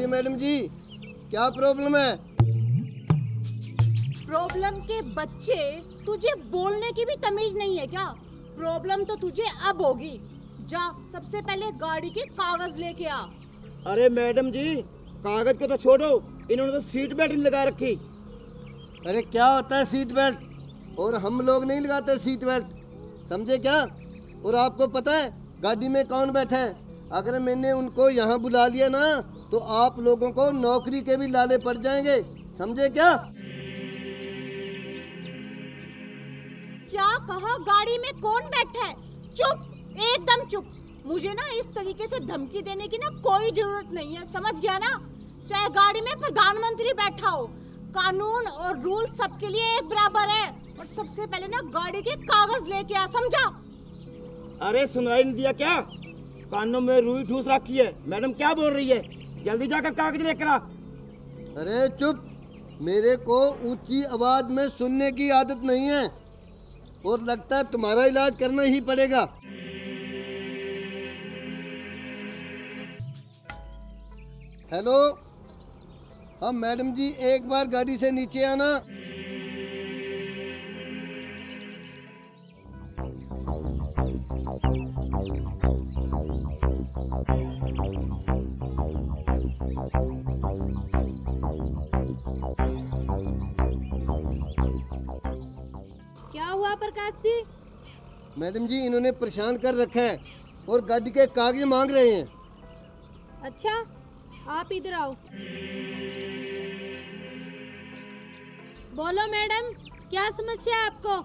Madam जी, क्या problem है? Problem के बच्चे, तुझे बोलने की भी तमीज नहीं है क्या? प्रॉब्लम तो तुझे अब होगी। जा सबसे पहले गाड़ी के कागज लेके आ। अरे मैडम जी, कागज को तो छोड़ो, इन्होंने तो सीट बेल्ट नहीं लगा रखी। अरे क्या होता है सीट बेल्ट? और हम लोग नहीं लगाते सीट बेल्ट, समझे क्या? और आपको पता है गाड़ी में कौन बैठा है? अगर मैंने उनको यहाँ बुला लिया ना तो आप लोगों को नौकरी के भी लाले पड़ जाएंगे, समझे क्या? क्या कहा? गाड़ी में कौन बैठा है? चुप, एकदम चुप। मुझे ना इस तरीके से धमकी देने की ना कोई जरूरत नहीं है, समझ गया ना? चाहे गाड़ी में प्रधानमंत्री बैठा हो, कानून और रूल सबके लिए एक बराबर है। और सबसे पहले ना गाड़ी के कागज लेके आ, समझा? अरे सुनाई नहीं दिया क्या? कानों में रुई ठूस रखी है। मैडम क्या बोल रही है? जल्दी जाकर कागज लेकर आ। अरे चुप, मेरे को ऊंची आवाज में सुनने की आदत नहीं है और लगता है तुम्हारा इलाज करना ही पड़ेगा। हेलो, हाँ मैडम जी, एक बार गाड़ी से नीचे आना। क्या हुआ प्रकाश जी? मैडम जी, इन्होंने परेशान कर रखा है और गाड़ी के कागज मांग रहे हैं। अच्छा, आप इधर आओ। बोलो मैडम, क्या समस्या है आपको?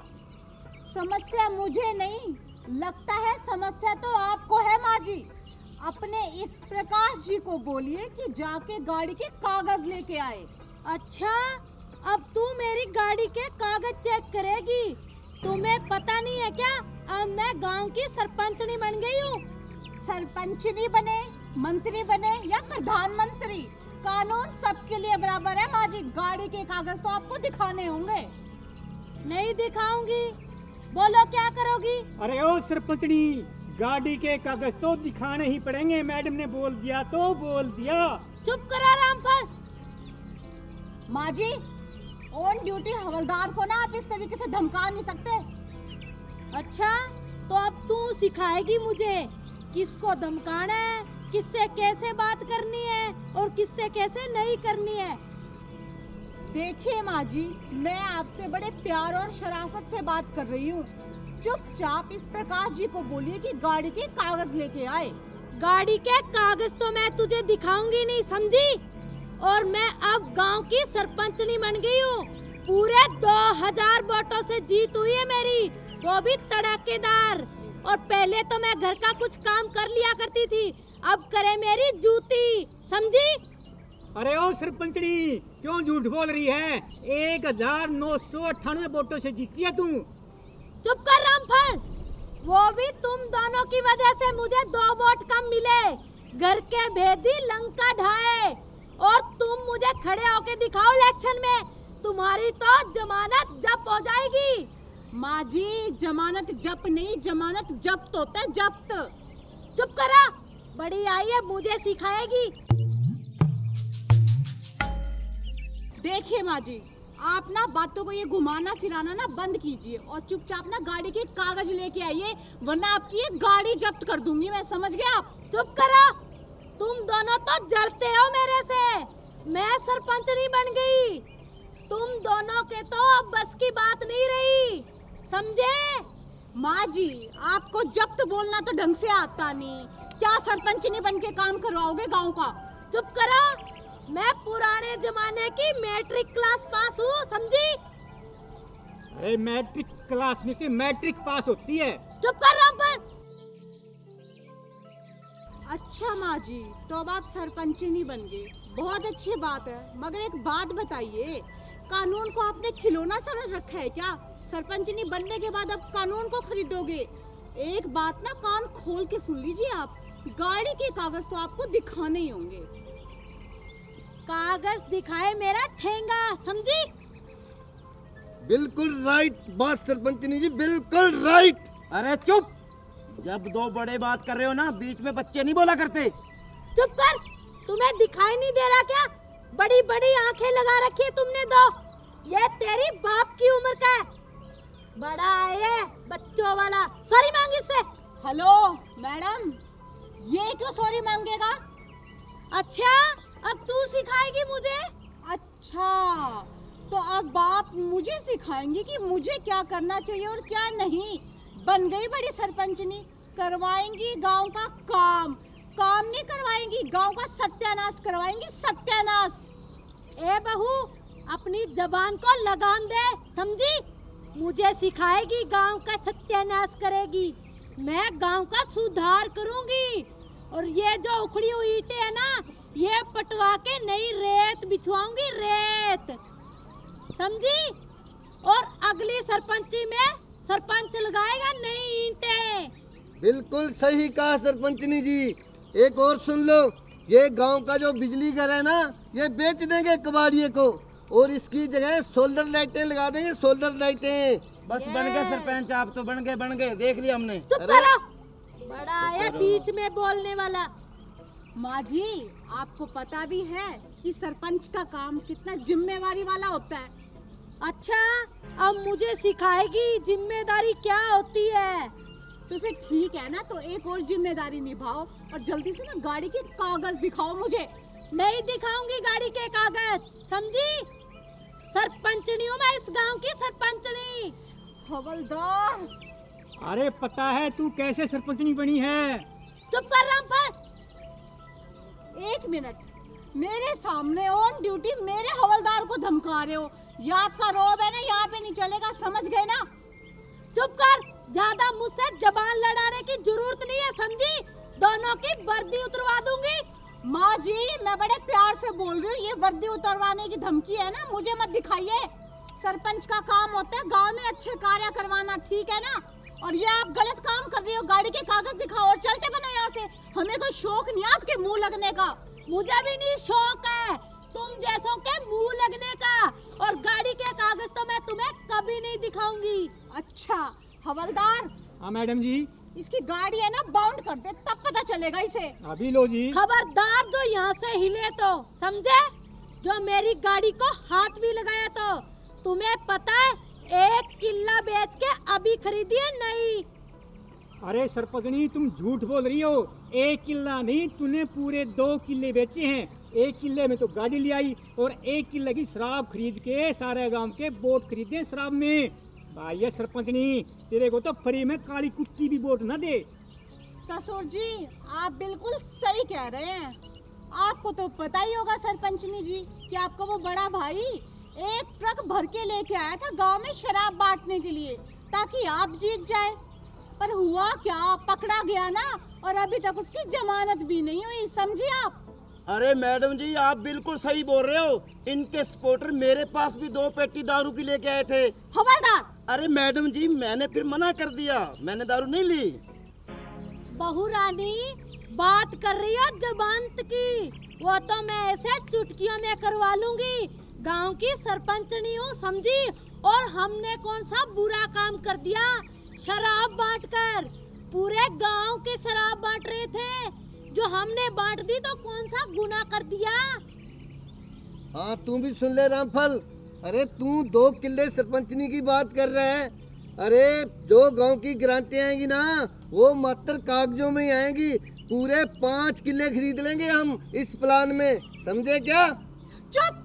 समस्या मुझे नहीं लगता है, समस्या तो आपको है माँ जी। अपने इस प्रकाश जी को बोलिए कि जाके गाड़ी के कागज लेके आए। अच्छा, अब तू मेरी गाड़ी के कागज चेक करेगी? तुम्हें पता नहीं है क्या, अब मैं गांव की सरपंचनी बन गई हूँ। सरपंचनी बने, मंत्री बने या प्रधानमंत्री, कानून सबके लिए बराबर है माँ जी। गाड़ी के कागज तो आपको दिखाने होंगे। नहीं दिखाऊंगी। बोलो क्या करोगी? अरे ओ सरपंचनी, गाड़ी के कागज तो दिखाने ही पड़ेंगे। मैडम ने बोल दिया तो बोल दिया। चुप करो रामफल। माँ जी, ऑन ड्यूटी हवलदार को ना आप इस तरीके से धमका नहीं सकते। अच्छा, तो अब तू सिखाएगी मुझे किसको धमकाना है, किससे कैसे बात करनी है और किससे कैसे नहीं करनी है। देखिए माँ जी, मैं आपसे बड़े प्यार और शराफत से बात कर रही हूँ। चुपचाप इस प्रकाश जी को बोलिए कि गाड़ी के कागज लेके आए। गाड़ी के कागज तो मैं तुझे दिखाऊंगी नहीं, समझी? और मैं अब गांव की सरपंचनी बन गई हूँ। पूरे 2000 वोटों से जीत हुई है मेरी, वो भी तड़ाकेदार। और पहले तो मैं घर का कुछ काम कर लिया करती थी, अब करे मेरी जूती, समझी? अरे ओ सरपंचनी, क्यों झूठ बोल रही है? 1998 वोटों से जीती है तू। चुप कर रामफल। वो भी तुम दोनों की वजह से मुझे 2 वोट कम मिले। घर के भेदी लंका ढाए और तुम मुझे खड़े होके दिखाओ इलेक्शन में, तुम्हारी तो जमानत जब्त हो जाएगी। माँ जी, जमानत जब्त नहीं, जमानत जब्त होता है, जब्त। चुप करा, बड़ी आई है मुझे सिखाएगी। देखिए माँ जी, आप ना बातों को ये घुमाना फिराना ना बंद कीजिए और चुपचाप ना गाड़ी के कागज लेके आइए, वरना आपकी ये गाड़ी जब्त कर दूंगी मैं, समझ गए आप? चुप करो, तुम दोनों तो जलते हो मेरे से। मैं सरपंचनी बन गई, तुम दोनों के तो अब बस की बात नहीं रही, समझे? माँ जी, आपको जब्त बोलना तो ढंग से आता नहीं, क्या सरपंचनी बन के काम करवाओगे गाँव का? चुप करो, मैं पुराने जमाने की मैट्रिक क्लास पास हूँ, समझी? अरे मैट्रिक क्लास में की मैट्रिक पास होती है। चुप कर रामफल। अच्छा माँ जी, तो अब आप सरपंचनी बन गए, बहुत अच्छी बात है। मगर एक बात बताइए, कानून को आपने खिलौना समझ रखा है क्या? सरपंचनी बनने के बाद अब कानून को खरीदोगे? एक बात ना कान खोल के सुन लीजिए आप, गाड़ी के कागज तो आपको दिखाने ही होंगे। कागज दिखाए मेरा ठेंगा, समझी? बिल्कुल राइट बात सरपंचनी जी, बिल्कुल राइट। अरे चुप, जब दो बड़े बात कर रहे हो ना, बीच में बच्चे नहीं बोला करते। चुप कर, तुम्हें दिखाई नहीं दे रहा क्या? बड़ी बड़ी आंखें लगा रखी है तुमने दो। ये तेरी बाप की उम्र का है। बड़ा है ये, बच्चों वाला। सॉरी मांग इससे। हेलो मैडम, ये क्यों सॉरी मांगेगा? अच्छा, अब तू सिखाएगी मुझे? अच्छा, तो अब आप मुझे सिखाएंगी कि मुझे क्या करना चाहिए और क्या नहीं। बन गई बड़ी सरपंचनी, करवाएंगी गांव का काम। काम नहीं करवाएंगी, गांव का सत्यानाश करवाएंगी, सत्यानाश। ए बहू, अपनी जबान को लगाम दे, समझी? मुझे सिखाएगी, गांव का सत्यानाश करेगी। मैं गांव का सुधार करूंगी। और ये जो उखड़ी हुई ईंटें है ना, ये पटवा के नई रेत बिछवाऊंगी, रेत, समझी? और अगली सरपंची में सरपंच लगाएगा नई ईंटें। बिल्कुल सही कहा सरपंचनी जी। एक और सुन लो, ये गांव का जो बिजली घर है ना, ये बेच देंगे कबाड़िए को और इसकी जगह सोलर लाइटें लगा देंगे, सोलर लाइटें। बस बन गए सरपंच, आप तो बन गए, देख लिया हमने। चुप करो, बड़ा है बीच में बोलने वाला। माँ जी, आपको पता भी है कि सरपंच का काम कितना जिम्मेवारी वाला होता है। अच्छा, अब मुझे सिखाएगी जिम्मेदारी क्या होती है। तो फिर ठीक है ना, तो एक और जिम्मेदारी निभाओ और जल्दी से ना गाड़ी के कागज दिखाओ मुझे। नहीं दिखाऊंगी गाड़ी के कागज, समझी? सरपंचनी हूँ मैं, इस गांव की सरपंचनी। हवलदार, अरे पता है तू कैसे सरपंचनी बनी है? चुप कर रामफल। एक मिनट, मेरे सामने ऑन ड्यूटी मेरे हवलदार को धमका रहे हो। ये आपका रोब है ना, यहाँ पे नहीं चलेगा, समझ गए ना? चुप कर, ज्यादा मुझसे जबान लड़ाने की जरूरत नहीं है, समझी? दोनों की वर्दी उतरवा दूंगी। माँ जी, मैं बड़े प्यार से बोल रही हूँ, ये वर्दी उतरवाने की धमकी है ना, मुझे मत दिखाइए। सरपंच का काम होता है गांव में अच्छे कार्य करवाना, ठीक है ना? और ये आप गलत काम कर रही हो। गाड़ी के कागज दिखाओ और चलते बनो यहाँ से। हमें कोई शौक नहीं आपके मुंह लगने का। मुझे भी नहीं शौक है तुम जैसों के मुंह लगने का। और गाड़ी के कागज तो मैं तुम्हें कभी नहीं दिखाऊंगी। अच्छा हवलदार, हाँ मैडम जी। इसकी गाड़ी है ना, बाउंड कर दे, तब पता चलेगा इसे। अभी लो जी। खबरदार जो यहाँ से हिले तो, समझे? जो मेरी गाड़ी को हाथ भी लगाया तो तुम्हें पता है, 1 किल्ला बेच के अभी खरीदी है नई। अरे सरपंचनी, तुम झूठ बोल रही हो। 1 किल्ला नहीं, तूने पूरे 2 किल्ले बेचे हैं। 1 किल्ले में तो गाड़ी ले आई और 1 किल्ले की शराब खरीद के सारे गांव के वोट खरीदे शराब में। भाई ये सरपंचनी, तेरे को तो फ्री में काली कुत्ती भी वोट न दे। ससुर जी, आप बिल्कुल सही कह रहे हैं। आपको तो पता ही होगा सरपंचनी जी कि आपका वो बड़ा भाई 1 ट्रक भर के लेके आया था गांव में शराब बांटने के लिए, ताकि आप जीत जाए। पर हुआ क्या, पकड़ा गया ना, और अभी तक उसकी जमानत भी नहीं हुई, समझी आप? अरे मैडम जी, आप बिल्कुल सही बोल रहे हो। इनके सपोर्टर मेरे पास भी 2 पेटी दारू की लेके आए थे। हवलदार, अरे मैडम जी, मैंने फिर मना कर दिया, मैंने दारू नहीं ली। बहू रानी बात कर रही हो जबानत की, वो तो मैं ऐसे चुटकियों में करवा लूंगी। गांव की सरपंचनी हूँ, समझी? और हमने कौन सा बुरा काम कर दिया? शराब बांटकर पूरे गांव के शराब बांट रहे थे, जो हमने बांट दी तो कौन सा गुनाह कर दिया? हाँ, तू भी सुन ले रामफल। अरे तू 2 किल्ले सरपंचनी की बात कर रहा है। अरे जो गांव की ग्रांटें आएंगी ना, वो मात्र कागजों में ही आएंगी। पूरे 5 किल्ले खरीद लेंगे हम इस प्लान में, समझे क्या? चुप!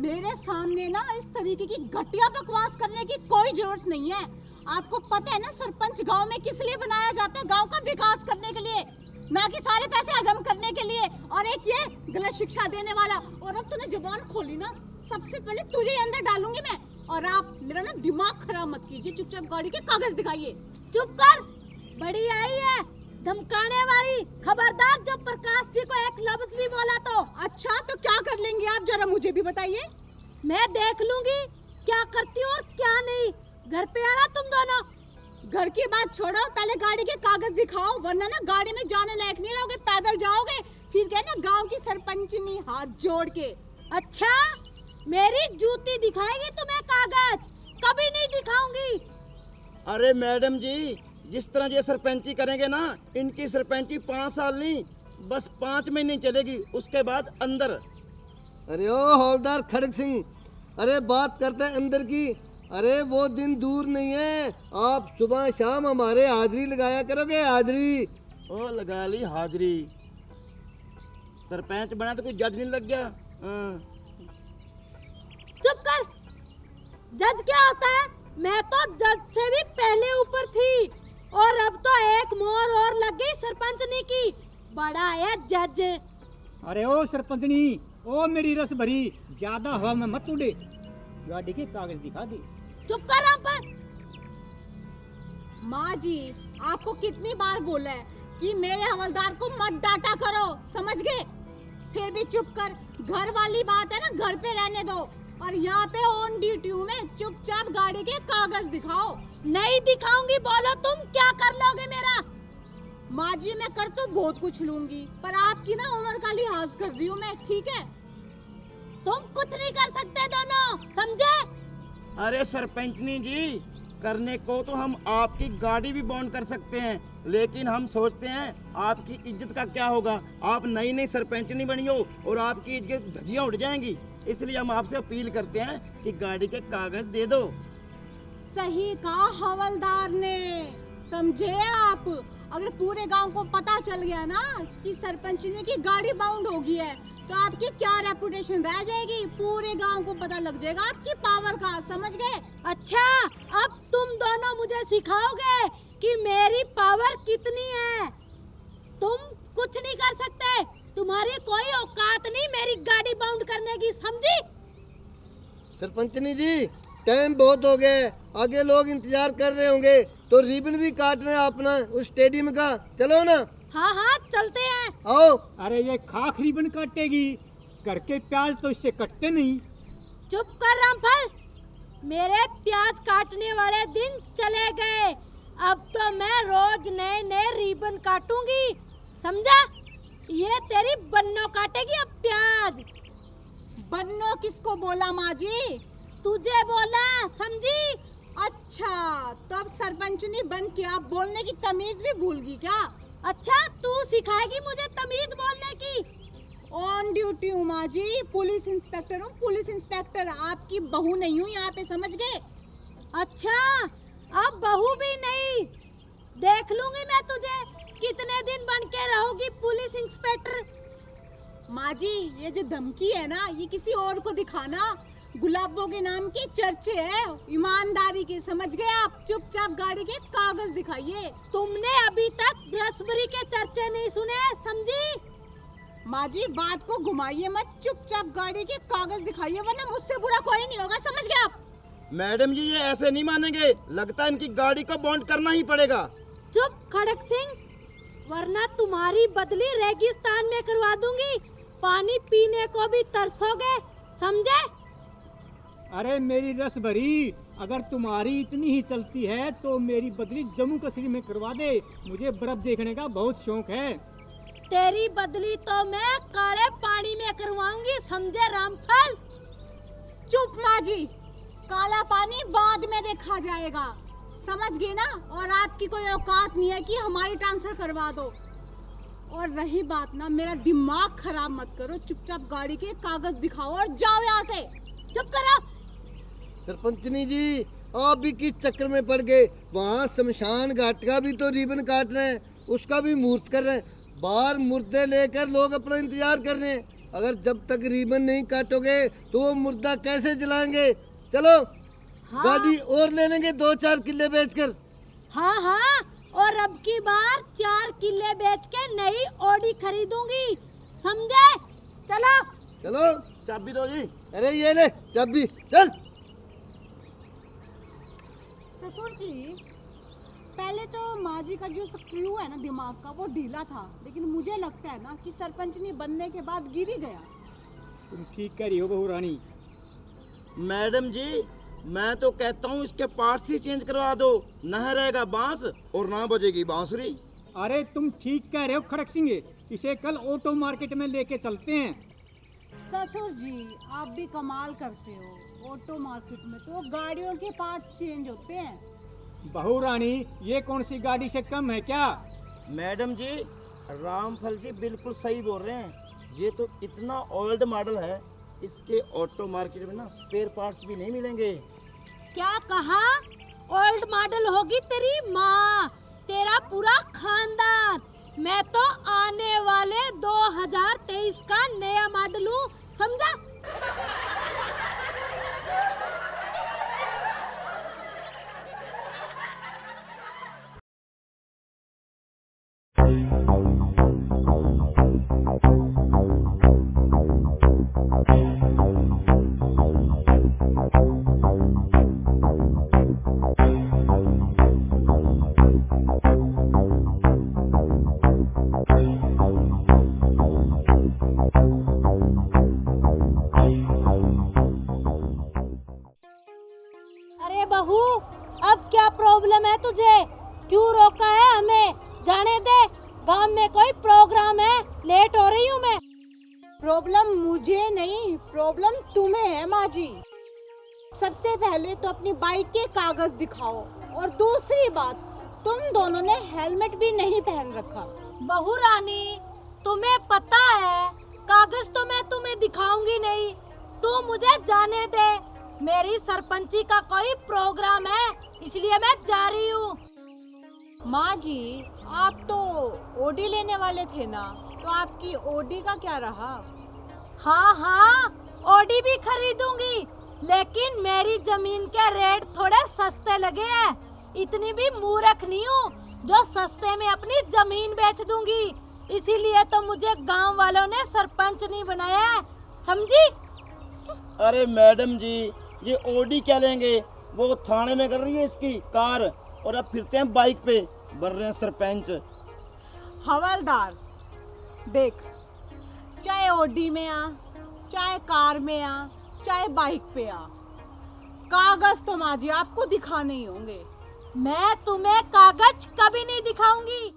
मेरे सामने ना इस तरीके की घटिया बकवास करने की कोई जरूरत नहीं है। आपको पता है ना, सरपंच गांव में किस लिए बनाया जाता है? गांव का विकास करने के लिए, ना कि सारे पैसे हजम करने के लिए। और एक ये गलत शिक्षा देने वाला। और अब तूने जुबान खोली ना, सबसे पहले तुझे अंदर डालूंगी मैं। और आप मेरा ना दिमाग खराब मत कीजिए, चुपचाप गाड़ी के कागज दिखाइए। चुप कर, बड़ी आई है धमकाने वाली। खबरदार, जो प्रकाश जी को एक लफ्ज भी बोला तो। अच्छा, तो क्या कर लेंगे आप, जरा मुझे भी बताइए। मैं देख लूंगी क्या करती हो और क्या नहीं। घर पे आना तुम दोनों। घर की बात छोड़ो, पहले गाड़ी के कागज दिखाओ, वरना ना गाड़ी में जाने लायक नहीं रहोगे, पैदल जाओगे। फिर क्या ना, गांव की सरपंचनी हाथ जोड़ के। अच्छा, मेरी जूती दिखाएगी तुम्हें कागज? कभी नहीं दिखाऊंगी। अरे मैडम जी, जिस तरह ये सरपंची करेंगे ना, इनकी सरपंची 5 साल नहीं बस 5 महीने चलेगी, उसके बाद अंदर। अरे ओ हौलदार खड़ग सिंह, अरे बात करते हैं अंदर की। अरे वो दिन दूर नहीं है, आप सुबह शाम हमारे हाजिरी लगाया करोगे, हाजिरी। ओ लगा ली हाजिरी। सरपंच बना तो कोई जज नहीं लग गया। हाँ। चुप कर। जज क्या होता है? मैं तो जज से भी पहले ऊपर थी और अब तो एक मोहर और लग गई सरपंचनी की। बड़ा है जज। अरे ओ सरपंचनी, ओ मेरी रस भरी, ज्यादा हवा में मत उड़े, गाड़ी के कागज दिखा दे। चुप कर रामपाल। माँ जी, आपको कितनी बार बोला है कि मेरे हवलदार को मत डांटा करो, समझ गए? फिर भी चुप कर। घर वाली बात है ना, घर पे रहने दो। और यहाँ पे ऑन ड्यूटी हूँ मैं, चुपचाप गाड़ी के कागज दिखाओ। नहीं दिखाऊंगी। बोलो तुम क्या कर लोगे मेरा? माँ जी, मैं कर तो बहुत कुछ लूंगी, पर आपकी ना उम्र का लिहाज कर रही हूँ मैं, ठीक है? तुम कुछ नहीं कर सकते दोनों, समझे? अरे सरपंचनी जी, करने को तो हम आपकी गाड़ी भी बॉन्ड कर सकते हैं, लेकिन हम सोचते हैं आपकी इज्जत का क्या होगा। आप नई नई सरपंचनी बनी हो और आपकी इज्जत धज्जियां उड़ जाएंगी, इसलिए हम आपसे अपील करते हैं कि गाड़ी के कागज दे दो। सही कहा हवलदार ने, समझे आप? अगर पूरे गांव को पता चल गया ना कि सरपंचनी की गाड़ी बाउंड हो गई है, तो आपकी क्या रेपुटेशन रह जाएगी? पूरे गांव को पता लग जाएगा आपकी पावर का, समझ गए? अच्छा, अब तुम दोनों मुझे सिखाओगे कि मेरी पावर कितनी है। तुम कुछ नहीं कर सकते, तुम्हारी कोई औकात नहीं मेरी गाड़ी बाउंड करने की, समझी? सरपंचनी जी, टाइम बहुत हो गया है, आगे लोग इंतजार कर रहे होंगे, तो रिबन भी काटना है अपना उस स्टेडियम का। चलो ना। हाँ हाँ चलते हैं। आओ। अरे ये खाक रिबन काटेगी, घर के प्याज तो इससे कटते नहीं। चुप कर रामफल। मेरे प्याज काटने वाले दिन चले गए, अब तो मैं रोज नए नए रिबन काटूंगी, समझा? ये तेरी बन्नो काटेगी अब प्याज। बन्नो किसको बोला माँ जी? तुझे बोला, समझी? अच्छा, तो अब सरपंचनी बन के आप बोलने की तमीज भी भूल गई क्या? अच्छा, तू सिखाएगी मुझे तमीज बोलने की? ऑन ड्यूटी हूँ माँ जी, पुलिस इंस्पेक्टर हूँ, पुलिस इंस्पेक्टर। आपकी बहू नहीं हूँ यहाँ पे, समझ गए? अच्छा, अब बहू भी नहीं, देख लूंगी मैं तुझे कितने दिन बन के रहोगी पुलिस इंस्पेक्टर। माँ जी, ये जो धमकी है ना, ये किसी और को दिखाना। गुलाबों के नाम की चर्चे है, ईमानदारी के, समझ गए आप? चुपचाप गाड़ी के कागज दिखाइए। तुमने अभी तक रसभरी के चर्चे नहीं सुने, समझी? माँ जी, बात को घुमाइए मत, चुपचाप गाड़ी के कागज दिखाइए, वरना मुझसे बुरा कोई नहीं होगा, समझ गए आप? मैडम जी, ये ऐसे नहीं मानेंगे, लगता है इनकी गाड़ी को बॉन्ड करना ही पड़ेगा। चुप खड़क सिंह, वरना तुम्हारी बदली रेगिस्तान में करवा दूंगी, पानी पीने को भी तरसोगे, समझे? अरे मेरी रस भरी, अगर तुम्हारी इतनी ही चलती है तो मेरी बदली जम्मू कश्मीर में करवा दे, मुझे बर्फ देखने का बहुत शौक है। तेरी बदली तो मैं काले पानी में करवाऊंगी, समझे रामफल? चुप माँ जी, काला पानी बाद में देखा जाएगा, समझ गए ना? और आपकी कोई औकात नहीं है कि हमारी ट्रांसफर करवा दो। और रही बात ना, मेरा दिमाग खराब मत करो, चुपचाप गाड़ी के कागज दिखाओ और जाओ यहाँ से। चुप करो। सरपंचनी जी, आप भी किस चक्कर में पड़ गए? वहाँ शमशान घाट का भी तो रिबन काट रहे हैं, उसका भी मुहूर्त कर रहे हैं, बाहर मुर्दे लेकर लोग अपना इंतजार कर रहे हैं। अगर जब तक रिबन नहीं काटोगे तो वो मुर्दा कैसे जलाएंगे? चलो। हाँ। गाड़ी और ले लेंगे 2-4 किले बेचकर। हाँ हाँ, और अब की बार 4 किले बेच के नई ऑडी खरीदूंगी, समझे? चलो चलो। चाबी दो जी। अरे ये ले चाबी, चल। ससुर जी, पहले तो माँ जी का जो स्क्रू है ना दिमाग का, वो ढीला था, लेकिन मुझे लगता है ना कि सरपंचनी बनने के बाद गिर ही गया। तुम ठीक कह रही हो बहू रानी। मैडम जी, मैं तो कहता हूँ इसके पार्ट्स ही चेंज करवा दो, न रहेगा बांस और ना बजेगी बांसुरी। अरे तुम ठीक कह रहे हो खड़क सिंह, इसे कल ऑटो मार्केट में लेके चलते हैं। ससुर जी, आप भी कमाल करते हो, ऑटो मार्केट में तो गाड़ियों के पार्ट्स चेंज होते हैं। बहू रानी, ये कौन सी गाड़ी से कम है क्या? मैडम जी, रामफल जी बिल्कुल सही बोल रहे हैं। ये तो इतना ओल्ड मॉडल है, इसके ऑटो मार्केट में ना स्पेयर पार्ट्स भी नहीं मिलेंगे। क्या कहा? ओल्ड मॉडल होगी तेरी माँ, तेरा पूरा खानदान। मैं तो आने वाले 2023 का नया मॉडल हूँ, समझा? अरे बहू, अब क्या प्रॉब्लम है तुझे? क्यों रोका है हमें? जाने दे, गांव में कोई प्रोग्राम है, लेट हो रही हूँ मैं। प्रॉब्लम मुझे नहीं, प्रॉब्लम तुम्हें है माँ जी। सबसे पहले तो अपनी बाइक के कागज दिखाओ, और दूसरी बात, तुम दोनों ने हेलमेट भी नहीं पहन रखा। बहू रानी, तुम्हें पता है कागज तो मैं तुम्हें दिखाऊंगी नहीं, तू मुझे जाने दे। मेरी सरपंची का कोई प्रोग्राम है, इसलिए मैं जा रही हूँ। माँ जी, आप तो ओडी लेने वाले थे ना, तो आपकी ओडी का क्या रहा? हाँ हाँ, ओडी भी खरीदूंगी, लेकिन मेरी जमीन के रेट थोड़े सस्ते लगे हैं। इतनी भी मूर्ख नहीं हूँ जो सस्ते में अपनी जमीन बेच दूंगी। इसीलिए तो मुझे गांव वालों ने सरपंच नहीं बनाया है, समझी? अरे मैडम जी, ये ओडी क्या लेंगे, वो थाने में कर रही है इसकी कार, और अब फिरते हैं बाइक पे, बन रहे हैं सरपंच। हवलदार देख, चाहे ओडी में आ, चाहे कार में आ, चाहे बाइक पे आ, कागज तो माँ जी आपको दिखाने ही होंगे। मैं तुम्हें कागज कभी नहीं दिखाऊंगी।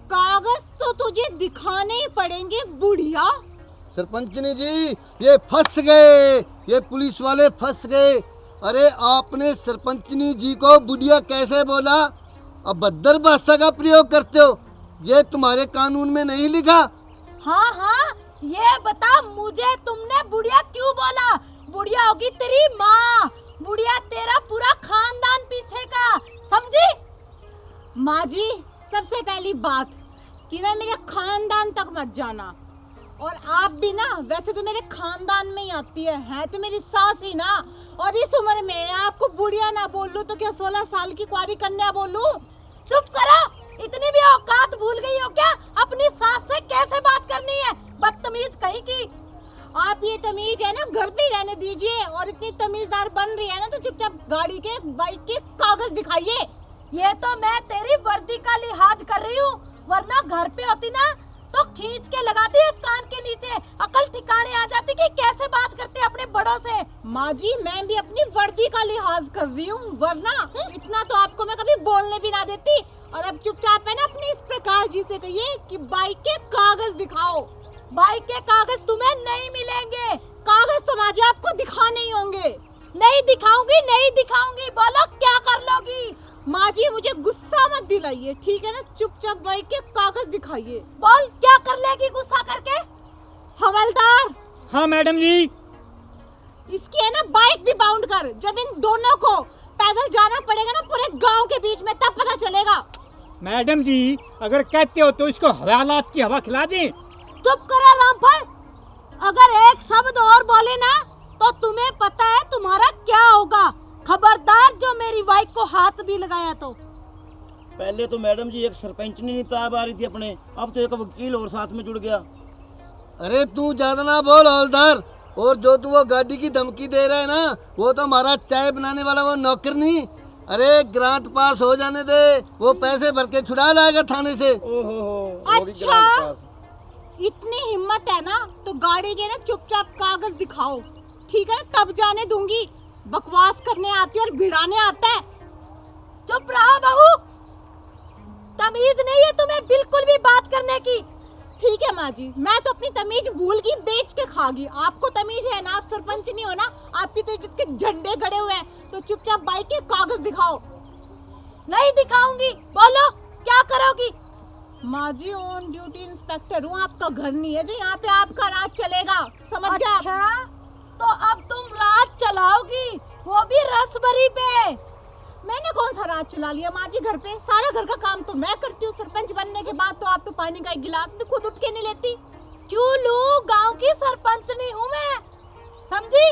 कागज तो तुझे दिखाने ही पड़ेंगे बुढ़िया। सरपंचनी जी, ये फंस गए, ये पुलिस वाले फंस गए। अरे आपने सरपंचनी जी को बुढ़िया कैसे बोला? अभद्र भाषा का प्रयोग करते हो, ये तुम्हारे कानून में नहीं लिखा। हाँ हाँ, ये बता मुझे, तुमने बुढ़िया क्यों बोला? बुढ़िया होगी तेरी माँ, बुढ़िया तेरा पूरा खानदान पीछे का, समझी? माँ जी, सबसे पहली बात कि ना मेरे खानदान तक मत जाना, और आप भी ना वैसे तो मेरे खानदान में ही आती है तो मेरी सास ही ना, और इस उम्र में आपको बुढ़िया ना बोल लूं तो क्या 16 साल की कुंवारी कन्या बोलूं? चुप करो, इतनी भी औकात भूल गई हो क्या? अपनी सास से कैसे बात करनी है, बदतमीज कहीं की। आप ये तमीज है ना घर पे रहने दीजिए, और इतनी तमीजदार बन रही है ना तो चुपचाप गाड़ी के बाइक के कागज दिखाइए। ये तो मैं तेरी वर्दी का लिहाज कर रही हूँ, वरना घर पे होती ना तो खींच के लगाती है कान के नीचे, अकल ठिकाने आ जाती कि कैसे बात करते अपने बड़ों से। माँ जी, मैं भी अपनी वर्दी का लिहाज कर रही हूँ, वरना इतना तो आपको मैं कभी बोलने भी ना देती। और अब चुपचाप है ना अपनी इस प्रकाश जी से कहिए कि बाइक के कागज दिखाओ। बाइक के कागज तुम्हें नहीं मिलेंगे। कागज तो माँ जी आपको दिखाने ही होंगे। नहीं दिखाऊंगी, नहीं दिखाऊंगी, बोलो क्या कर लोगी? माँ जी मुझे गुस्सा मत दिलाइए, ठीक है ना? चुपचाप बाइक के कागज दिखाइए। बोल क्या कर लेगी गुस्सा करके? हवलदार। हाँ मैडम जी। इसकी है ना बाइक भी बाउंड कर, जब इन दोनों को पैदल जाना पड़ेगा ना पूरे गांव के बीच में, तब पता चलेगा। मैडम जी, अगर कहते हो तो इसको हवालात की हवा खिला दें। चुप करो रामफल, अगर एक शब्द और बोले ना तो तुम्हें पता है तुम्हारा क्या होगा। खबरदार जो मेरी बाइक को हाथ भी लगाया तो। पहले तो मैडम जी एक सरपंच नहीं ताब आ रही थी अपने, अब तो एक वकील और साथ में जुड़ गया। अरे तू ज्यादा ना बोल हवलदार, और जो तू वो गाड़ी की धमकी दे रहा है ना, वो तो हमारा चाय बनाने वाला वो नौकर नहीं। अरे ग्रांट पास हो जाने दे, वो पैसे भर के छुड़ा लाएगा थाने से। ओहो, वो भी अच्छा। ग्रांट पास। इतनी हिम्मत है ना तो गाड़ी के ना चुपचाप कागज दिखाओ, ठीक है? तब जाने दूंगी। बकवास करने आती है और भिड़ाने आता है। चुप रहो बहू, तमीज नहीं है तुम्हें बिल्कुल भी बात करने की। ठीक है माँ जी, मैं तो अपनी तमीज भूल गई, बेच के खागी। आपको तमीज है ना, आप सरपंच नहीं हो ना, आपकी तो इज्जत के झंडे गड़े हुए हैं। तो चुपचाप बाइक के कागज दिखाओ। नहीं दिखाऊंगी, बोलो क्या क्या करोगी? माँ जी ऑन ड्यूटी इंस्पेक्टर हूँ, आपका घर नहीं है जो यहाँ पे आपका राज चलेगा, समझ गया आप? अच्छा, तो अब तुम राज चलाओगी, वो भी रसभरी पे? मैंने कौन सा राज चला लिया माँ जी घर पे? सारा घर का काम तो मैं करती हूँ। सरपंच बनने के बाद तो आप तो पानी का एक गिलास भी खुद उठ के नहीं लेती। क्यों लूं, गांव की सरपंच नहीं हूँ मैं, समझी?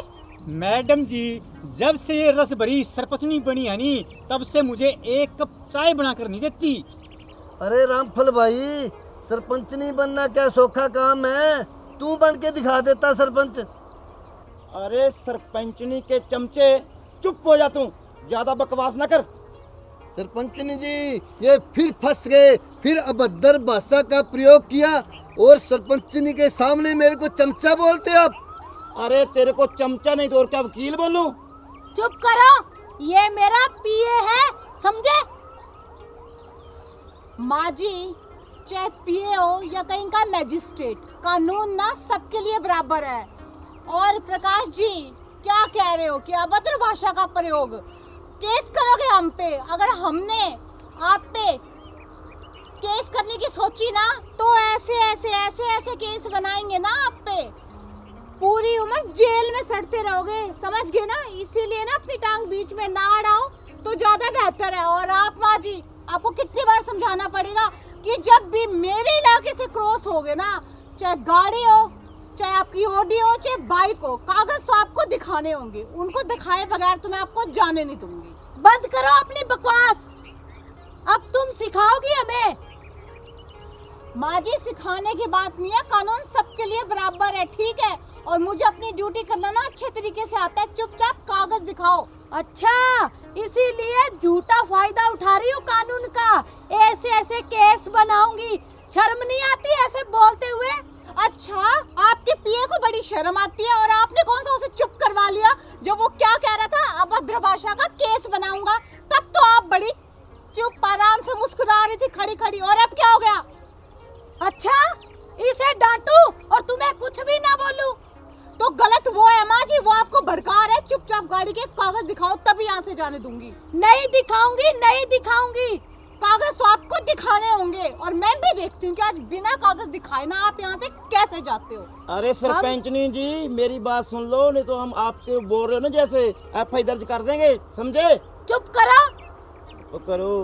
मैडम जी, जब से ये रस भरी सरपंचनी बनी है नी, तब से मुझे एक कप चाय बनाकर नहीं देती। अरे रामफल भाई, सरपंच नहीं बनना क्या सौखा काम है? तू बन के दिखा देता सरपंच। अरे सरपंचनी के चमचे, चुप हो जा तू, ज्यादा बकवास ना कर। सरपंचनी जी, ये फिर फंस गए, फिर अभद्र भाषा का प्रयोग किया और सरपंचनी के सामने मेरे को चमचा बोलते हो आप। अरे तेरे को चमचा नहीं तो और क्या वकील बोलूं? चुप करो, ये मेरा पीए है, समझे? माँ जी, चाहे पीए हो या कहीं का मैजिस्ट्रेट, कानून ना सबके लिए बराबर है। और प्रकाश जी, क्या कह रहे हो कि अभद्र भाषा का प्रयोग? केस करोगे हम पे? अगर हमने आप पे केस करने की सोची ना, तो ऐसे ऐसे ऐसे ऐसे केस बनाएंगे ना आप पे, पूरी उम्र जेल में सड़ते रहोगे, समझ गए ना? इसीलिए ना अपनी टांग बीच में ना अड़ाओ तो ज्यादा बेहतर है। और आप माँ जी, आपको कितनी बार समझाना पड़ेगा कि जब भी मेरे इलाके से क्रॉस होगे ना, चाहे गाड़ी हो, चाहे आपकी ऑडी हो, चाहे बाइक हो, कागज तो आपको दिखाने होंगे। उनको दिखाए बगैर तो मैं आपको जाने नहीं दूंगी। बंद करो अपनी बकवास, अब तुम सिखाओगी हमें? माँ जी, सिखाने की बात नहीं है, कानून सबके लिए बराबर है, ठीक है? और मुझे अपनी ड्यूटी करना ना अच्छे तरीके से आता है। चुपचाप कागज दिखाओ। अच्छा, इसीलिए झूठा फायदा उठा रही हो कानून का? ऐसे ऐसे केस बनाऊंगी, शर्म नहीं आती ऐसे बोलते हुए? अच्छा, आपके पीए को बड़ी शर्म आती है और आपने कौन सा उसे चुप करवा लिया जब वो क्या कह रहा था, अभद्र भाषा का केस बनाऊंगा? तब तो आप बड़ी चुप आराम से मुस्कुरा रही थी खड़ी खड़ी, और अब क्या हो गया? अच्छा, इसे डांटू और तुम्हें कुछ भी ना बोलूं? तो गलत वो है माँ जी, वो आपको भड़का रहा है। चुपचाप गाड़ी के कागज दिखाओ, तभी यहाँ से जाने दूंगी। नहीं दिखाऊंगी, नहीं दिखाऊंगी। कागज तो आपको दिखाने होंगे, और मैं भी देखती हूँ कि आज बिना कागज दिखाए ना आप यहाँ से कैसे जाते हो। अरे सरपंचनी जी, मेरी बात सुन लो, नहीं तो हम आपके बोल रहे हो ना जैसे एफआई दर्ज कर देंगे, समझे? चुप करो। तो करो।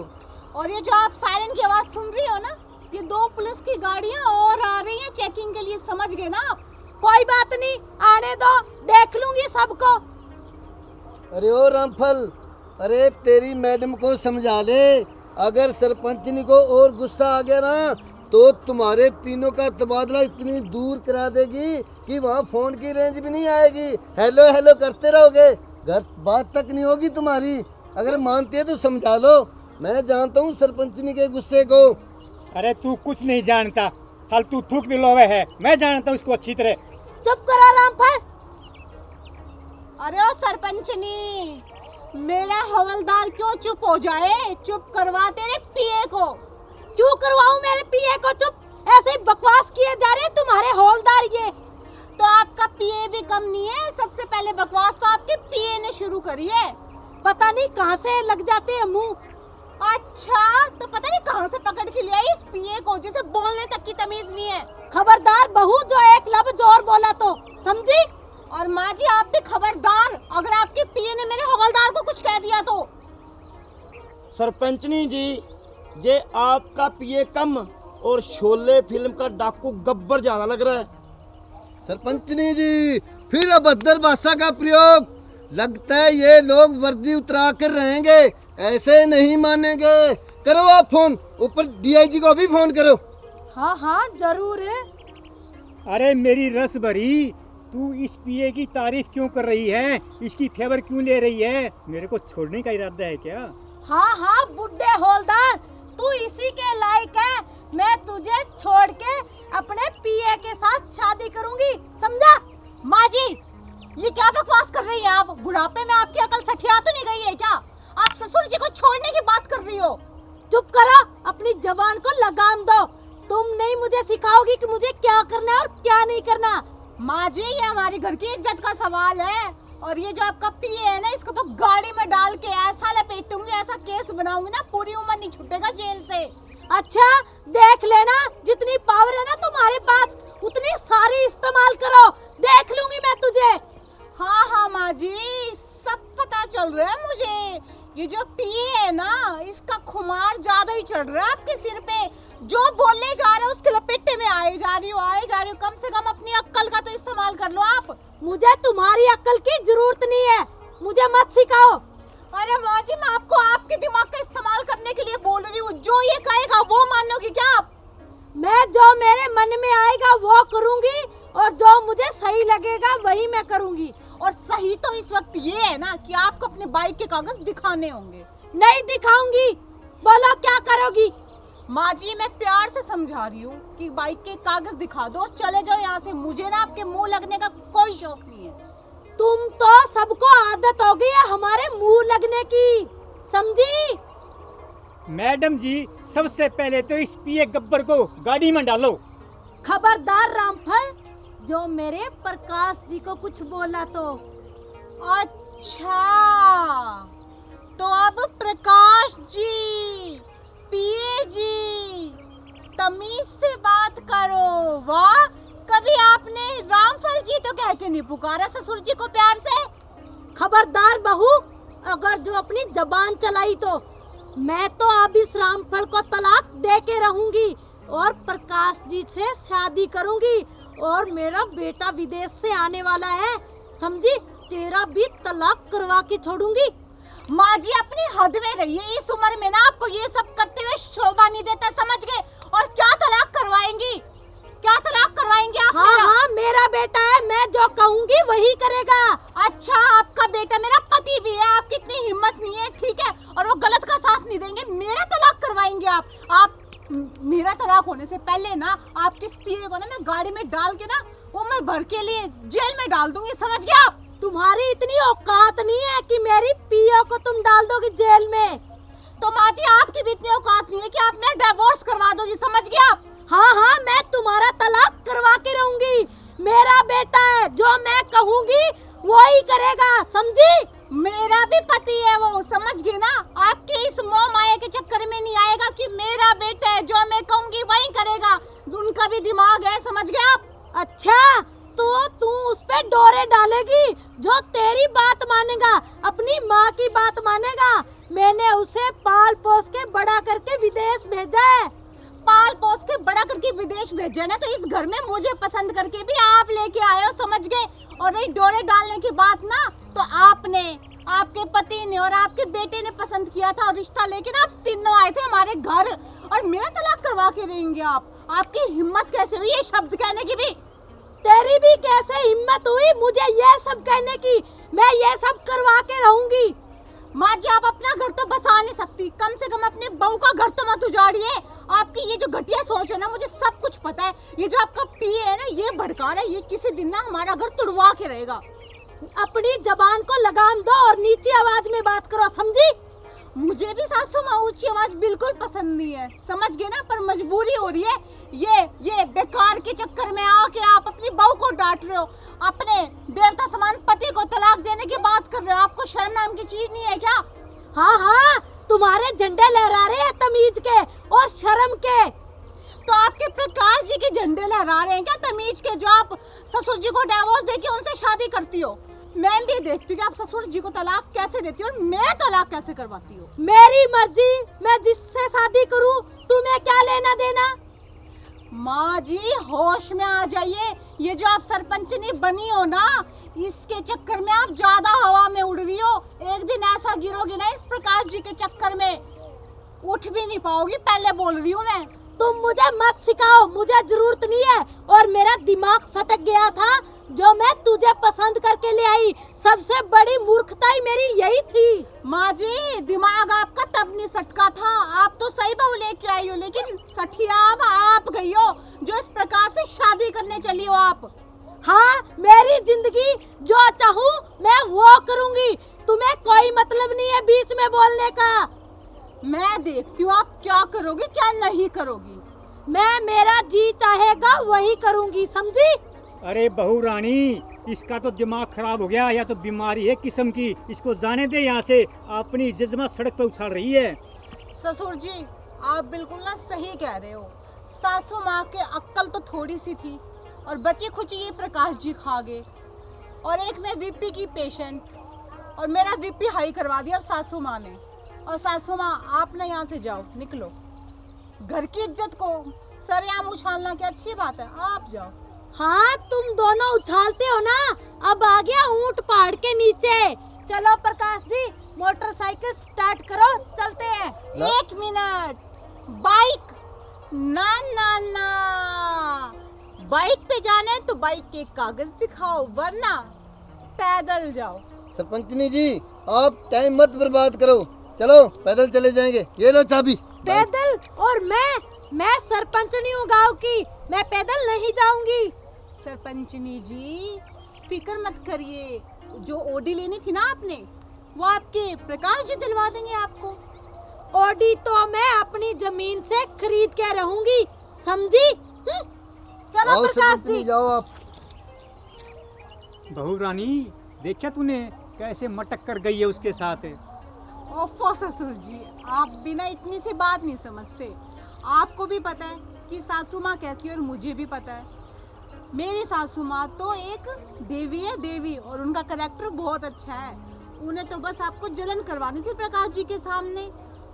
और ये जो आप सायरन की आवाज सुन रही हो ना, ये 2 पुलिस की गाड़ियाँ और आ रही हैं चेकिंग के लिए, समझ गए ना आप? कोई बात नहीं, आने दो, देख लूंगी सबको। अरे ओ रामफल, अरे तेरी मैडम को समझा ले, अगर सरपंचनी को और गुस्सा आ गया ना, तो तुम्हारे तीनों का तबादला इतनी दूर करा देगी कि वहाँ फोन की रेंज भी नहीं आएगी। हेलो हेलो करते रहोगे, घर बात तक नहीं होगी तुम्हारी। अगर मानती है तो समझा लो, मैं जानता हूँ सरपंचनी के गुस्से को। अरे तू कुछ नहीं जानता, फालतू थूक भी लोवे है, मैं जानता हूँ उसको अच्छी तरह। चुप करो रामफल। अरे ओ सरपंचनी, मेरा हवलदार क्यों चुप हो जाए? चुप करवा तेरे पीए को। क्यों करवाऊं मेरे पीए को चुप? ऐसे ही बकवास किए जा रहे हैं तुम्हारे हवलदार। ये तो आपका पीए भी कम नहीं है, सबसे पहले बकवास तो आपके पीए ने शुरू करी है। पता नहीं कहां से लग जाते हैं मुंह। अच्छा, तो पता नहीं कहां से पकड़ के लिया इस पीए को, जिसे बोलने तक की तमीज नहीं है। खबरदार बहू, जो एक लफ्ज और बोला तो, समझी? और माँ जी, आप भी खबरदार, अगर आपके पीए ने मेरे हवलदार को कुछ कह दिया तो। सरपंचनी जी, जे आपका पीए कम और शोले फिल्म का डाकू गब्बर ज्यादा लग रहा है। सरपंचनी जी, फिर अभद्र भाषा का प्रयोग। लगता है ये लोग वर्दी उतरा कर रहेंगे, ऐसे नहीं मानेंगे। करो आप फोन, ऊपर डीआईजी को भी फोन करो। हाँ हाँ जरूर है। अरे मेरी रस भरी, तू इस पीए की तारीफ क्यों कर रही है? इसकी फेवर क्यों ले रही है? मेरे को छोड़ने का इरादा है क्या? हाँ हाँ बुड्ढे हवलदार, तू इसी के लायक है। मैं तुझे छोड़ के अपने पीए के साथ शादी करूंगी, समझा? माँ जी, ये क्या बकवास कर रही हैं आप? बुढ़ापे में आपकी अकल सठिया तो नहीं गई है क्या? आप ससुर जी को छोड़ने की बात कर रही हो। चुप करो, अपनी जबान को लगाम दो। तुम नहीं मुझे सिखाओगी कि मुझे क्या करना है और क्या नहीं करना। माँ जी, ये हमारे घर की इज्जत का सवाल है, और ये जो आपका पीए है ना, इसको तो गाड़ी में डाल के ऐसा लपेटूंगी, ऐसा केस बनाऊंगी ना, पूरी उम्र नहीं छूटेगा जेल से। अच्छा देख लेना, जितनी पावर है ना तुम्हारे पास उतनी सारी इस्तेमाल करो, देख लूंगी मैं तुझे। हाँ हाँ माँ जी, सब पता चल रहा है मुझे। ये जो पिए है ना, इसका खुमार ज्यादा ही चढ़ रहा है आपके सिर पे। जो बोलने जा रहे हो उसके लपेटे में आए जा रही हो। कम से कम अपनी अक्ल का तो इस्तेमाल कर लो आप। मुझे तुम्हारी अक्ल की जरूरत नहीं है, मुझे मत सिखाओ। अरे माँ जी, मैं आपको आपके दिमाग का इस्तेमाल करने के लिए बोल रही हूँ। जो ये कहेगा वो मानोगी क्या आप? मैं जो मेरे मन में आएगा वो करूंगी, और जो मुझे सही लगेगा वही मैं करूंगी। और सही तो इस वक्त ये है ना कि आपको अपने बाइक के कागज दिखाने होंगे। नहीं दिखाऊंगी, बोलो क्या करोगी? माँ जी, मैं प्यार से समझा रही हूँ कि बाइक के कागज दिखा दो और चले जाओ यहाँ से। मुझे ना आपके मुंह लगने का कोई शौक नहीं है। तुम तो सबको आदत हो गई है हमारे मुंह लगने की, समझी? मैडम जी, सबसे पहले तो इस पिए गब्बर को गाड़ी में डालो। खबरदार रामफल, जो मेरे प्रकाश जी को कुछ बोला तो। अच्छा, तो अब प्रकाश जी, पिए जी, तमीज से बात करो। वाह, कभी आपने रामफल जी तो कह के नहीं पुकारा ससुर जी को प्यार से? खबरदार बहू, अगर जो अपनी जबान चलाई तो मैं तो अब इस रामफल को तलाक दे के रहूंगी और प्रकाश जी से शादी करूंगी। और मेरा बेटा विदेश से आने वाला है, समझी? तेरा भी तलाक करवा के छोड़ूंगी। माँ जी, अपनी हद में रहिए। इस उम्र में ना आपको ये सब करते हुए शोभा नहीं देता, समझ गए? और क्या तलाक करवाएंगी? क्या तलाक करवाएंगी आप? हाँ हाँ, मेरा बेटा है, मैं जो कहूँगी वही करेगा। अच्छा, आपका बेटा मेरा पति भी है। आपकी इतनी हिम्मत नहीं है, ठीक है? और वो गलत का साथ नहीं देंगे। मेरा तलाक करवाएंगे आप? मेरा तलाक होने से पहले ना आपके इस पिए को ना मैं गाड़ी में डाल के ना उम्र भर के लिए जेल में डाल दूंगी, समझ गए आप? तुम्हारी इतनी औकात नहीं है कि मेरी पिया को तुम डाल दोगी जेल में। तो माँ जी, आपकी भी इतनी औकात नहीं है कि आप ना डिवोर्स करवा दोगी, समझ गए आप? हाँ हाँ, मैं तुम्हारा तलाक करवा के रहूंगी। मेरा बेटा है, जो मैं कहूँगी वो ही करेगा, समझी? मेरा भी पति है वो, समझ गए ना? आपके इस मोह माया के चक्कर में नहीं आएगा कि मेरा बेटा है, जो मैं कहूँगी वही करेगा। उनका भी दिमाग है, समझ गए आप? अच्छा, तो तू उस पे डोरे डालेगी, जो तेरी बात मानेगा, अपनी माँ की बात मानेगा। मैंने उसे पाल पोस के बड़ा करके विदेश भेजा है। पाल पोस के बड़ा करके विदेश भेजा ना, तो इस घर में मुझे पसंद करके भी आप लेके आए हो, समझ गए? और नहीं, डोरे डालने की बात ना तो आपने, आपके पति ने और आपके बेटे ने पसंद किया था और रिश्ता लेके ना आप तीनों आए थे हमारे घर, और मेरा तलाक करवा के रहेंगे आप? आपकी हिम्मत कैसे हुई ये शब्द कहने की भी? तेरी भी कैसे हिम्मत हुई मुझे ये सब कहने की? मैं ये सब करवा के रहूंगी। माँ जी, आप अपना घर तो बसा नहीं सकती, कम से कम अपने बहू का घर तो मत उजाड़िए। आपकी ये जो घटिया सोच है ना, मुझे सब कुछ पता है। ये जो आपका पिए है ना, ये भड़का रहा है, ये किसी दिन ना हमारा घर तुड़वा के रहेगा। अपनी जबान को लगाम दो और नीची आवाज में बात करो, समझी? मुझे भी सासू माँ ऊंची आवाज बिल्कुल पसंद नहीं है, समझ गए ना? पर मजबूरी हो रही है। ये बेकार के चक्कर में आके आप अपनी बहू को डांट रहे हो, अपने देवता समान पति को तलाक देने की बात कर रहे हो। आपको शर्म नाम की चीज नहीं है क्या? हाँ हाँ, तुम्हारे झंडे लहरा रहे हैं तमीज के और शर्म के। तो आपके प्रकाश जी के झंडे लहरा रहे हैं क्या तमीज के, जो आप ससुर जी को डिवोर्स देके उनसे शादी करती हो? मैं भी देखती हूँ कि आप ससुर जी को तलाक कैसे देती हो और मैं तलाक कैसे करवाती हूँ। मेरी मर्जी, मैं जिससे शादी करूँ, तुम्हें क्या लेना देना? माँ जी, होश में आ जाइए। ये जो आप सरपंचनी बनी हो ना, इसके चक्कर में आप ज्यादा हवा में उड़ रही हो। एक दिन ऐसा गिरोगी ना इस प्रकाश जी के चक्कर में, उठ भी नहीं पाओगी, पहले बोल रही हूँ मैं। तुम मुझे मत सिखाओ, मुझे जरूरत नहीं है। और मेरा दिमाग सटक गया था, जो मैं तुझे पसंद करके ले आई। सबसे बड़ी मूर्खता ही मेरी यही थी। माँ जी, दिमाग आपका तब नहीं सटका था, आप तो सही बहू लेके आई हो, लेकिन सठिया आप गई हो, जो इस प्रकार से शादी करने चली हो आप। हाँ, मेरी जिंदगी जो चाहूँ मैं वो करूँगी, तुम्हें कोई मतलब नहीं है बीच में बोलने का। मैं देखती हूँ आप क्या करोगी क्या नहीं करोगी। मैं, मेरा जी चाहेगा वही करूँगी, समझी? अरे बहू रानी, इसका तो दिमाग खराब हो गया, या तो बीमारी है किस्म की। इसको जाने दे यहाँ से, अपनी इज्जत में सड़क पे उछाल रही है। ससुर जी, आप बिल्कुल ना सही कह रहे हो। सासू माँ के अक्ल तो थोड़ी सी थी और बची खुची ये प्रकाश जी खा गए। और एक मैं वीपी की पेशेंट, और मेरा वीपी हाई करवा दिया अब सासू माँ ने। और सासू माँ आप ना यहाँ से जाओ, निकलो। घर की इज्जत को सरेआम उछालना क्या अच्छी बात है, आप जाओ। हाँ तुम दोनों उछालते हो ना, अब आ गया ऊंट पहाड़ के नीचे। चलो प्रकाश जी मोटरसाइकिल स्टार्ट करो, चलते हैं। एक मिनट, बाइक ना ना ना, बाइक पे जाना है तो बाइक के कागज दिखाओ, वरना पैदल जाओ। सरपंचनी जी आप टाइम मत बर्बाद करो, चलो पैदल चले जाएंगे। ये लो चाबी। पैदल? और मैं सरपंच नहीं हूँ गाँव की, मैं पैदल नहीं जाऊंगी। सरपंचनी जी फिक्र मत करिए, जो ओडी लेनी थी ना आपने, वो आपके प्रकाश जी दिलवा देंगे आपको। ओडी तो मैं अपनी जमीन से खरीद के रहूंगी, समझी? चलो आओ प्रकाश सरपंचनी जी। जाओ आप। बहू रानी देखा तूने कैसे मटक कर गई है उसके साथ। ओफो ससुर जी, आप बिना इतनी सी बात नहीं समझते। आपको भी पता है कि सासू माँ कैसी है और मुझे भी पता है। मेरी सासू माँ तो एक देवी है, देवी, और उनका कैरेक्टर बहुत अच्छा है। उन्हें तो बस आपको जलन करवानी थी प्रकाश जी के सामने,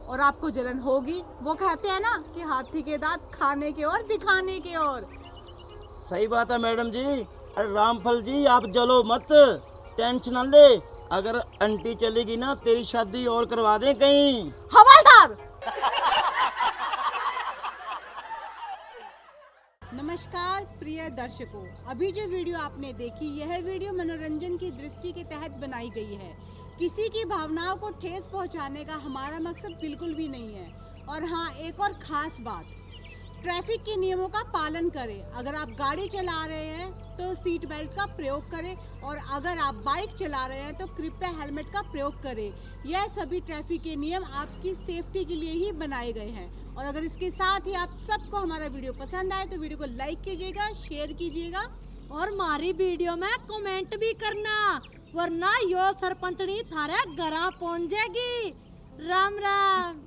और आपको जलन होगी। वो कहते हैं ना कि हाथी के दांत खाने के और दिखाने के और। सही बात है मैडम जी। अरे रामफल जी आप जलो मत, टेंशन न ले। अगर आंटी चलेगी ना तेरी शादी और करवा दें कहीं। हवलदार। नमस्कार प्रिय दर्शकों, अभी जो वीडियो आपने देखी, यह वीडियो मनोरंजन की दृष्टि के तहत बनाई गई है। किसी की भावनाओं को ठेस पहुंचाने का हमारा मकसद बिल्कुल भी नहीं है। और हाँ, एक और खास बात, ट्रैफिक के नियमों का पालन करें। अगर आप गाड़ी चला रहे हैं तो सीट बेल्ट का प्रयोग करें, और अगर आप बाइक चला रहे हैं तो कृपया हेलमेट का प्रयोग करें। यह सभी ट्रैफिक के नियम आपकी सेफ्टी के लिए ही बनाए गए हैं। और अगर इसके साथ ही आप सबको हमारा वीडियो पसंद आए तो वीडियो को लाइक कीजिएगा, शेयर कीजिएगा, और हमारी वीडियो में कमेंट भी करना, वरना यो सरपंचनी थारे घरा पहुंच जाएगी। राम राम।